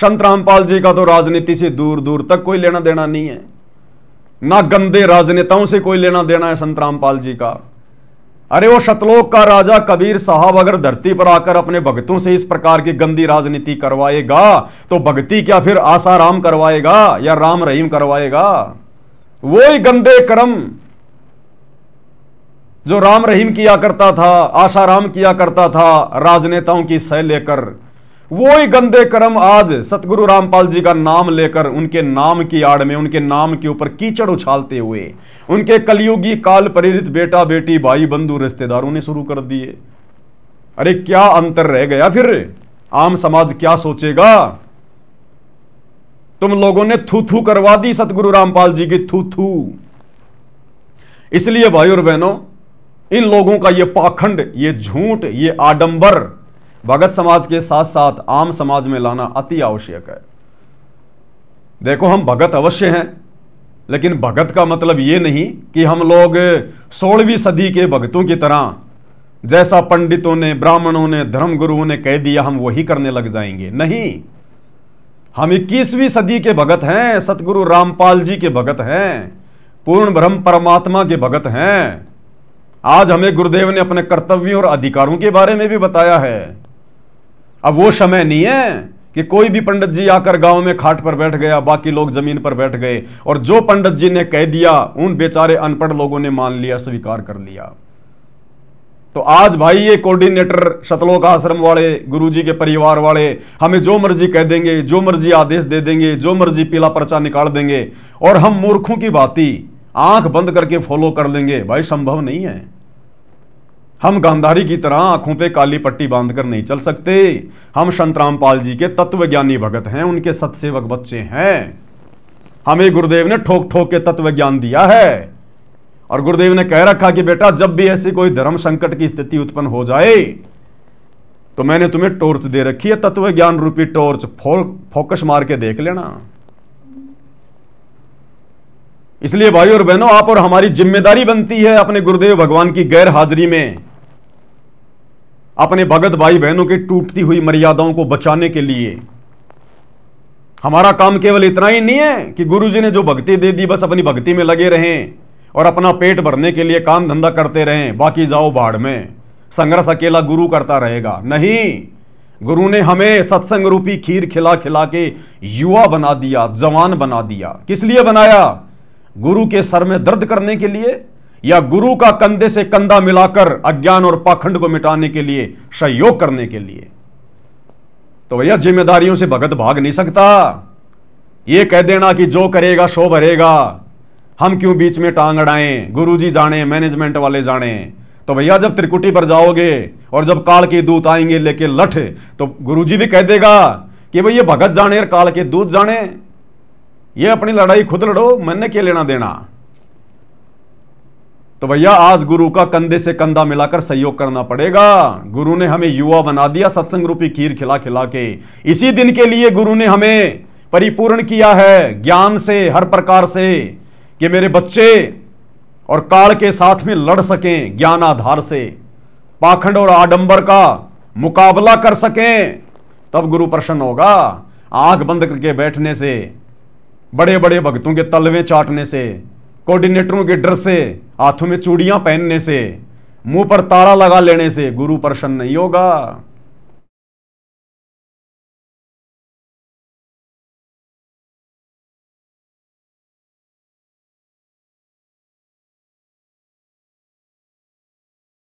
संत रामपाल जी का तो राजनीति से दूर दूर तक कोई लेना देना नहीं है, ना गंदे राजनेताओं से कोई लेना देना है संत रामपाल जी का। अरे वो शतलोक का राजा कबीर साहब अगर धरती पर आकर अपने भक्तों से इस प्रकार की गंदी राजनीति करवाएगा तो भक्ति क्या फिर आसाराम करवाएगा या राम रहीम करवाएगा? वही गंदे कर्म जो राम रहीम किया करता था, आसाराम किया करता था राजनेताओं की सह लेकर, वही गंदे कर्म आज सतगुरु रामपाल जी का नाम लेकर उनके नाम की आड़ में, उनके नाम के ऊपर कीचड़ उछालते हुए उनके कलयुगी काल प्रेरित बेटा बेटी भाई बंधु रिश्तेदारों ने शुरू कर दिए। अरे क्या अंतर रह गया फिर? आम समाज क्या सोचेगा? तुम लोगों ने थू थू करवा दी सतगुरु रामपाल जी की, थू थू। इसलिए भाई और बहनों, इन लोगों का ये पाखंड, ये झूठ, ये आडंबर भगत समाज के साथ साथ आम समाज में लाना अति आवश्यक है। देखो, हम भगत अवश्य हैं, लेकिन भगत का मतलब यह नहीं कि हम लोग 16वीं सदी के भगतों की तरह जैसा पंडितों ने, ब्राह्मणों ने, धर्मगुरुओं ने कह दिया हम वही करने लग जाएंगे। नहीं, हम 21वीं सदी के भगत हैं, सतगुरु रामपाल जी के भगत हैं, पूर्ण ब्रह्म परमात्मा के भगत हैं। आज हमें गुरुदेव ने अपने कर्तव्यों और अधिकारों के बारे में भी बताया है। अब वो समय नहीं है कि कोई भी पंडित जी आकर गांव में खाट पर बैठ गया, बाकी लोग जमीन पर बैठ गए और जो पंडित जी ने कह दिया उन बेचारे अनपढ़ लोगों ने मान लिया, स्वीकार कर लिया। तो आज भाई ये कोऑर्डिनेटर, शतलोक आश्रम वाले, गुरुजी के परिवार वाले हमें जो मर्जी कह देंगे, जो मर्जी आदेश दे देंगे, जो मर्जी पीला पर्चा निकाल देंगे और हम मूर्खों की भांति आंख बंद करके फॉलो कर लेंगे। भाई संभव नहीं है। हम गांधारी की तरह आंखों पे काली पट्टी बांधकर नहीं चल सकते। हम संत रामपाल जी के तत्वज्ञानी भगत हैं, उनके सतसेवक बच्चे हैं। हमें गुरुदेव ने ठोक ठोक के तत्व ज्ञान दिया है और गुरुदेव ने कह रखा कि बेटा जब भी ऐसी कोई धर्म संकट की स्थिति उत्पन्न हो जाए तो मैंने तुम्हें टॉर्च दे रखी है, तत्व ज्ञान रूपी टॉर्च, फोकस मार के देख लेना। इसलिए भाई और बहनों, आप और हमारी जिम्मेदारी बनती है अपने गुरुदेव भगवान की गैर हाजिरी में अपने भगत भाई बहनों की टूटती हुई मर्यादाओं को बचाने के लिए। हमारा काम केवल इतना ही नहीं है कि गुरुजी ने जो भक्ति दे दी बस अपनी भक्ति में लगे रहें और अपना पेट भरने के लिए काम धंधा करते रहें, बाकी जाओ भाड़ में, संघर्ष अकेला गुरु करता रहेगा। नहीं, गुरु ने हमें सत्संग रूपी खीर खिला खिला के युवा बना दिया, जवान बना दिया। किस लिए बनाया? गुरु के सर में दर्द करने के लिए या गुरु का कंधे से कंधा मिलाकर अज्ञान और पाखंड को मिटाने के लिए, सहयोग करने के लिए। तो भैया जिम्मेदारियों से भगत भाग नहीं सकता। यह कह देना कि जो करेगा सो भरेगा, हम क्यों बीच में टांग अड़ाएं, गुरुजी जाने, मैनेजमेंट वाले जाने। तो भैया जब त्रिकुटी पर जाओगे और जब काल के दूत आएंगे लेके लठ, तो गुरुजी भी कह देगा कि भाई ये भगत जाने और काल के दूत जाने, ये अपनी लड़ाई खुद लड़ो, मैंने क्या लेना देना। तो भैया आज गुरु का कंधे से कंधा मिलाकर सहयोग करना पड़ेगा। गुरु ने हमें युवा बना दिया सत्संग रूपी खीर खिला खिला के। इसी दिन के लिए गुरु ने हमें परिपूर्ण किया है ज्ञान से, हर प्रकार से, कि मेरे बच्चे और काल के साथ में लड़ सकें, ज्ञान आधार से पाखंड और आडंबर का मुकाबला कर सकें। तब गुरु प्रसन्न होगा। आंख बंद करके बैठने से, बड़े बड़े भक्तों के तलवे चाटने से, कोऑर्डिनेटरों के डर से, हाथों में चूड़ियां पहनने से, मुंह पर ताला लगा लेने से गुरु प्रसन्न नहीं होगा।